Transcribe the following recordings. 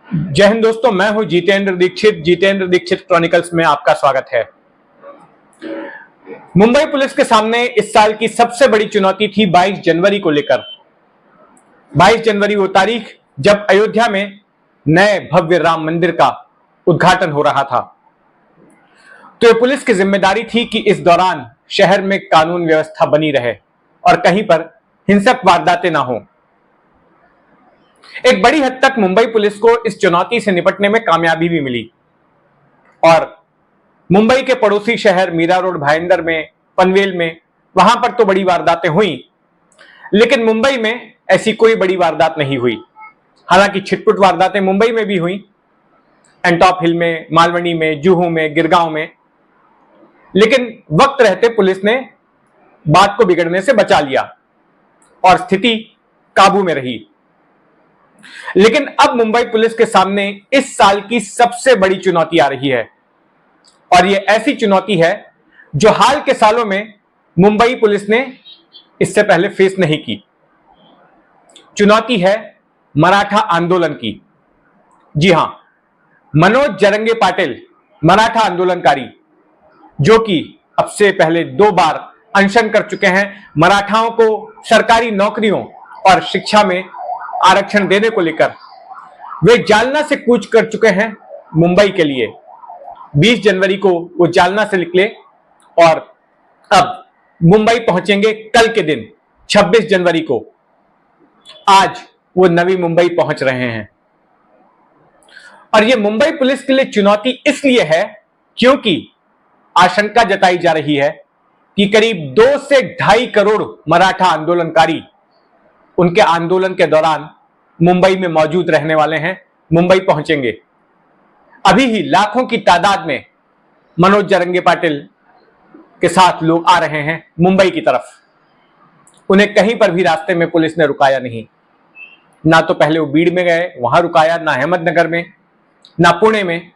जय हिंद दोस्तों, मैं हूं जितेंद्र दीक्षित क्रॉनिकल्स में आपका स्वागत है। मुंबई पुलिस के सामने इस साल की सबसे बड़ी चुनौती थी 22 जनवरी को लेकर। 22 जनवरी वो तारीख जब अयोध्या में नए भव्य राम मंदिर का उद्घाटन हो रहा था। तो ये पुलिस की जिम्मेदारी थी कि इस दौरान शहर में कानून व्यवस्था बनी रहे और कहीं पर हिंसक वारदातें ना हो। एक बड़ी हद तक मुंबई पुलिस को इस चुनौती से निपटने में कामयाबी भी मिली और मुंबई के पड़ोसी शहर मीरा रोड, भाईंदर में, पनवेल में, वहां पर तो बड़ी वारदातें हुई, लेकिन मुंबई में ऐसी कोई बड़ी वारदात नहीं हुई। हालांकि छिटपुट वारदातें मुंबई में भी हुई, एंटॉप हिल में, मालवनी में, जुहू में, गिरगांव में, लेकिन वक्त रहते पुलिस ने बात को बिगड़ने से बचा लिया और स्थिति काबू में रही। लेकिन अब मुंबई पुलिस के सामने इस साल की सबसे बड़ी चुनौती आ रही है और यह ऐसी चुनौती है जो हाल के सालों में मुंबई पुलिस ने इससे पहले फेस नहीं की। चुनौती है मराठा आंदोलन की। जी हां, मनोज जरंगे पाटिल, मराठा आंदोलनकारी, जो कि अब से पहले 2 बार अनशन कर चुके हैं मराठाओं को सरकारी नौकरियों और शिक्षा में आरक्षण देने को लेकर, वे जालना से कूच कर चुके हैं मुंबई के लिए। 20 जनवरी को वो जालना से निकले और अब मुंबई पहुंचेंगे कल के दिन 26 जनवरी को। आज वो नवी मुंबई पहुंच रहे हैं और ये मुंबई पुलिस के लिए चुनौती इसलिए है क्योंकि आशंका जताई जा रही है कि करीब 2 से 2.5 करोड़ मराठा आंदोलनकारी उनके आंदोलन के दौरान मुंबई में मौजूद रहने वाले हैं, मुंबई पहुंचेंगे। अभी ही लाखों की तादाद में मनोज जरंगे पाटिल के साथ लोग आ रहे हैं मुंबई की तरफ। उन्हें कहीं पर भी रास्ते में पुलिस ने रुकाया नहीं। ना तो पहले वो बीड़ में गए, वहां रुकाया, ना अहमदनगर में, ना पुणे में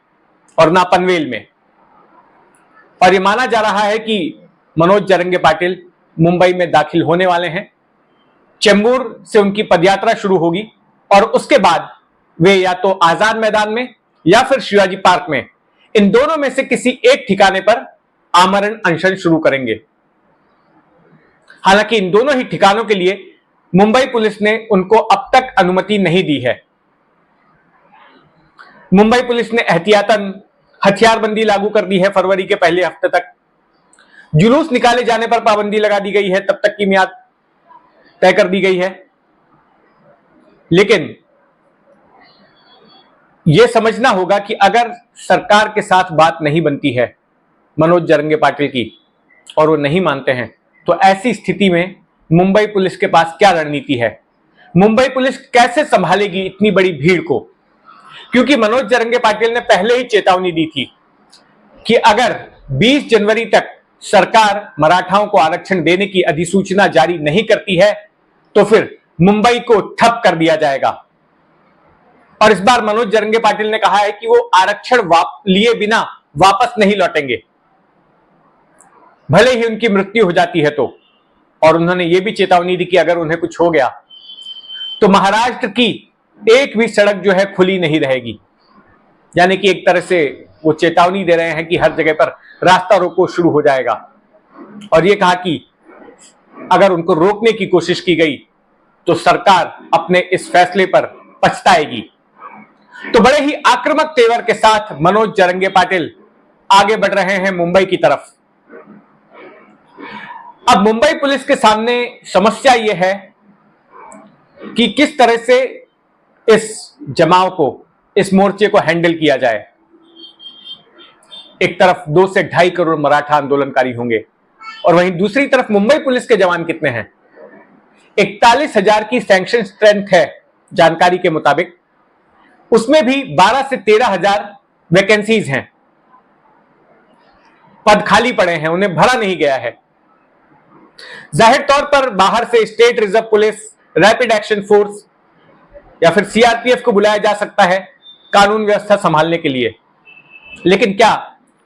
और ना पनवेल में। और ये माना जा रहा है कि मनोज जरंगे पाटिल मुंबई में दाखिल होने वाले हैं। चेंबूर से उनकी पदयात्रा शुरू होगी और उसके बाद वे या तो आजाद मैदान में या फिर शिवाजी पार्क में, इन दोनों में से किसी एक ठिकाने पर आमरण अनशन शुरू करेंगे। हालांकि इन दोनों ही ठिकानों के लिए मुंबई पुलिस ने उनको अब तक अनुमति नहीं दी है। मुंबई पुलिस ने एहतियातन हथियारबंदी लागू कर दी है। फरवरी के पहले हफ्ते तक जुलूस निकाले जाने पर पाबंदी लगा दी गई है, तब तक की मियाद तय कर दी गई है। लेकिन यह समझना होगा कि अगर सरकार के साथ बात नहीं बनती है मनोज जरंगे पाटिल की और वो नहीं मानते हैं, तो ऐसी स्थिति में मुंबई पुलिस के पास क्या रणनीति है, मुंबई पुलिस कैसे संभालेगी इतनी बड़ी भीड़ को। क्योंकि मनोज जरंगे पाटिल ने पहले ही चेतावनी दी थी कि अगर 20 जनवरी तक सरकार मराठाओं को आरक्षण देने की अधिसूचना जारी नहीं करती है तो फिर मुंबई को ठप कर दिया जाएगा। और इस बार मनोज जरंगे पाटिल ने कहा है कि वो आरक्षण लिए बिना वापस नहीं लौटेंगे, भले ही उनकी मृत्यु हो जाती है तो। और उन्होंने ये भी चेतावनी दी कि अगर उन्हें कुछ हो गया तो महाराष्ट्र की एक भी सड़क जो है खुली नहीं रहेगी। यानी कि एक तरह से वो चेतावनी दे रहे हैं कि हर जगह पर रास्ता रोको शुरू हो जाएगा। और ये कहा कि अगर उनको रोकने की कोशिश की गई तो सरकार अपने इस फैसले पर पछताएगी। तो बड़े ही आक्रामक तेवर के साथ मनोज जरंगे पाटिल आगे बढ़ रहे हैं मुंबई की तरफ। अब मुंबई पुलिस के सामने समस्या यह है कि किस तरह से इस जमाव को, इस मोर्चे को हैंडल किया जाए। एक तरफ 2 से 2.5 करोड़ मराठा आंदोलनकारी होंगे और वहीं दूसरी तरफ मुंबई पुलिस के जवान कितने हैं? 41,000 की सैंक्शन स्ट्रेंथ है जानकारी के मुताबिक। उसमें भी 12 से 13,000 वैकेंसीज हैं, पद खाली पड़े हैं, उन्हें भरा नहीं गया है। जाहिर तौर पर बाहर से state reserve police, rapid action force या फिर सीआरपीएफ को बुलाया जा सकता है कानून व्यवस्था संभालने के लिए, लेकिन क्या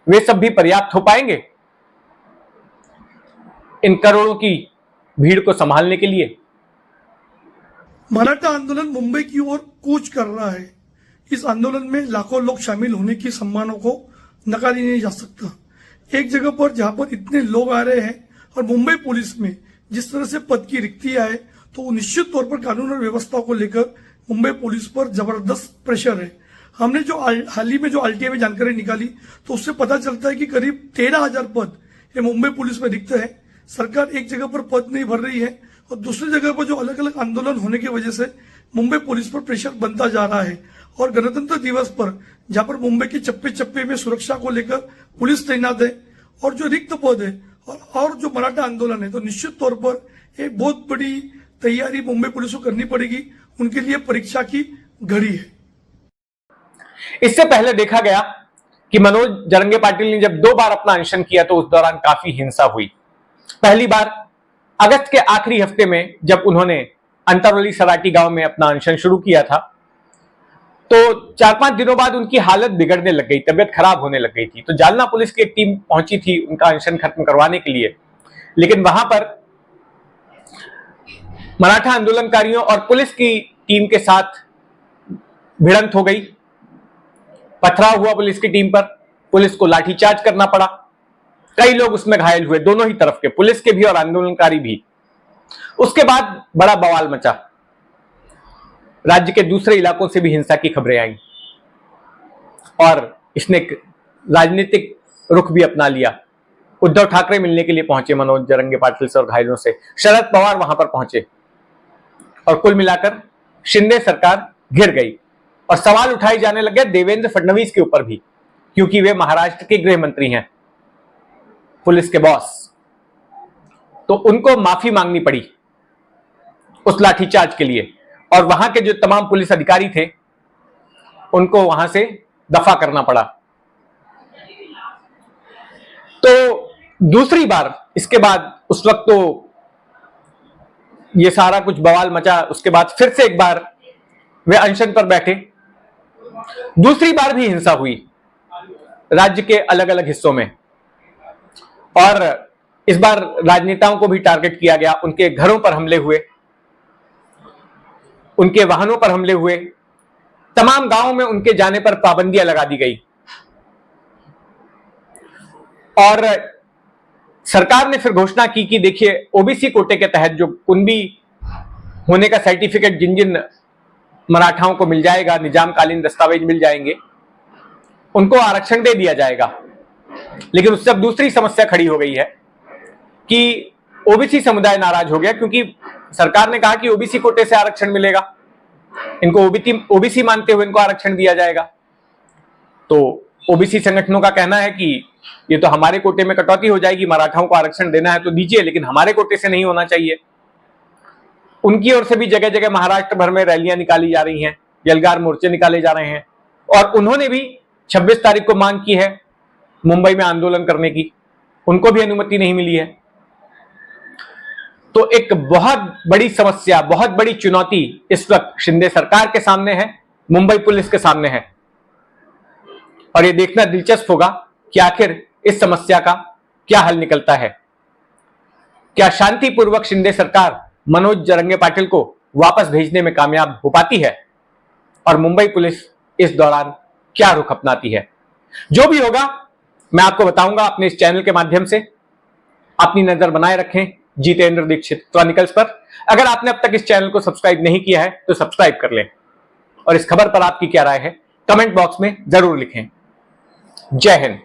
वे सब भी पर्याप्त हो पाएंगे इन करोड़ों की भीड़ को संभालने के लिए? मराठा आंदोलन मुंबई की ओर कूच कर रहा है। इस आंदोलन में लाखों लोग शामिल होने की सम्भावना को नकारा नहीं जा सकता। एक जगह पर जहां पर इतने लोग आ रहे हैं और मुंबई पुलिस में जिस तरह से पद की रिक्तियां है, तो निश्चित तौर पर कानून और व्यवस्था को लेकर मुंबई पुलिस पर जबरदस्त प्रेशर है। हमने जो हाल ही में जो आरटीआई में जानकारी निकाली, तो उससे पता चलता है कि करीब 13,000 पद ये मुंबई पुलिस में रिक्त है। सरकार एक जगह पर पद नहीं भर रही है और दूसरी जगह पर जो अलग अलग आंदोलन होने की वजह से मुंबई पुलिस पर प्रेशर बनता जा रहा है। और गणतंत्र दिवस पर जहां पर मुंबई के चप्पे चप्पे में सुरक्षा को लेकर पुलिस तैनात है और जो रिक्त पद है और जो मराठा आंदोलन है, तो निश्चित तौर पर एक बहुत बड़ी तैयारी मुंबई पुलिस को करनी पड़ेगी। उनके लिए परीक्षा की घड़ी है। इससे पहले देखा गया कि मनोज जरंगे पाटिल ने जब 2 बार अपना अनशन किया तो उस दौरान काफी हिंसा हुई। पहली बार अगस्त के आखिरी हफ्ते में जब उन्होंने अंतरवली सराटी गांव में अपना अनशन शुरू किया था, तो 4-5 दिनों बाद उनकी हालत बिगड़ने लग गई, तबियत खराब होने लग गई थी। तो जालना पुलिस की एक टीम पहुंची थी उनका अनशन खत्म करवाने के लिए, लेकिन वहां पर मराठा आंदोलनकारियों और पुलिस की टीम के साथ भिड़ंत हो गई, पथराव हुआ पुलिस की टीम पर, पुलिस को लाठीचार्ज करना पड़ा, कई लोग उसमें घायल हुए, दोनों ही तरफ के, पुलिस के भी और आंदोलनकारी भी। उसके बाद बड़ा बवाल मचा, राज्य के दूसरे इलाकों से भी हिंसा की खबरें आई और इसने एक राजनीतिक रुख भी अपना लिया। उद्धव ठाकरे मिलने के लिए पहुंचे मनोज जरंगे पाटिल से और घायलों से, शरद पवार वहां पर पहुंचे और कुल मिलाकर शिंदे सरकार घिर गई और सवाल उठाए जाने लगे देवेंद्र फडणवीस के ऊपर भी, क्योंकि वे महाराष्ट्र के गृह मंत्री हैं, पुलिस के बॉस। तो उनको माफी मांगनी पड़ी उस लाठीचार्ज के लिए और वहां के जो तमाम पुलिस अधिकारी थे उनको वहां से दफा करना पड़ा। तो दूसरी बार इसके बाद उस वक्त तो ये सारा कुछ बवाल मचा, उसके बाद फिर से एक बार वे अनशन पर बैठे। दूसरी बार भी हिंसा हुई राज्य के अलग अलग हिस्सों में और इस बार राजनेताओं को भी टारगेट किया गया, उनके घरों पर हमले हुए, उनके वाहनों पर हमले हुए, तमाम गांवों में उनके जाने पर पाबंदियां लगा दी गई और सरकार ने फिर घोषणा की कि देखिए ओबीसी कोटे के तहत जो कुंबी होने का सर्टिफिकेट जिन जिन मराठाओं को मिल जाएगा, निजामकालीन दस्तावेज मिल जाएंगे, उनको आरक्षण दे दिया जाएगा। लेकिन उससे अब दूसरी समस्या खड़ी हो गई है कि ओबीसी समुदाय नाराज हो गया, क्योंकि सरकार ने कहा कि ओबीसी कोटे से आरक्षण मिलेगा, इनको ओबीसी मानते हुए इनको आरक्षण दिया जाएगा। तो ओबीसी संगठनों का कहना है कि ये तो हमारे कोटे में कटौती हो जाएगी, मराठाओं को आरक्षण देना है तो दीजिए, लेकिन हमारे कोटे से नहीं होना चाहिए। उनकी ओर से भी जगह जगह महाराष्ट्र भर में रैलियां निकाली जा रही हैं, यलगार मोर्चे निकाले जा रहे हैं और उन्होंने भी 26 तारीख को मांग की है मुंबई में आंदोलन करने की, उनको भी अनुमति नहीं मिली है। तो एक बहुत बड़ी समस्या, बहुत बड़ी चुनौती इस वक्त शिंदे सरकार के सामने है, मुंबई पुलिस के सामने है और यह देखना दिलचस्प होगा कि आखिर इस समस्या का क्या हल निकलता है। क्या शांतिपूर्वक शिंदे सरकार मनोज जरंगे पाटिल को वापस भेजने में कामयाब हो पाती है और मुंबई पुलिस इस दौरान क्या रुख अपनाती है? जो भी होगा मैं आपको बताऊंगा अपने इस चैनल के माध्यम से। अपनी नजर बनाए रखें जितेंद्र दीक्षित क्रॉनिकल्स पर। अगर आपने अब तक इस चैनल को सब्सक्राइब नहीं किया है तो सब्सक्राइब कर लें और इस खबर पर आपकी क्या राय है कमेंट बॉक्स में जरूर लिखें। जय हिंद।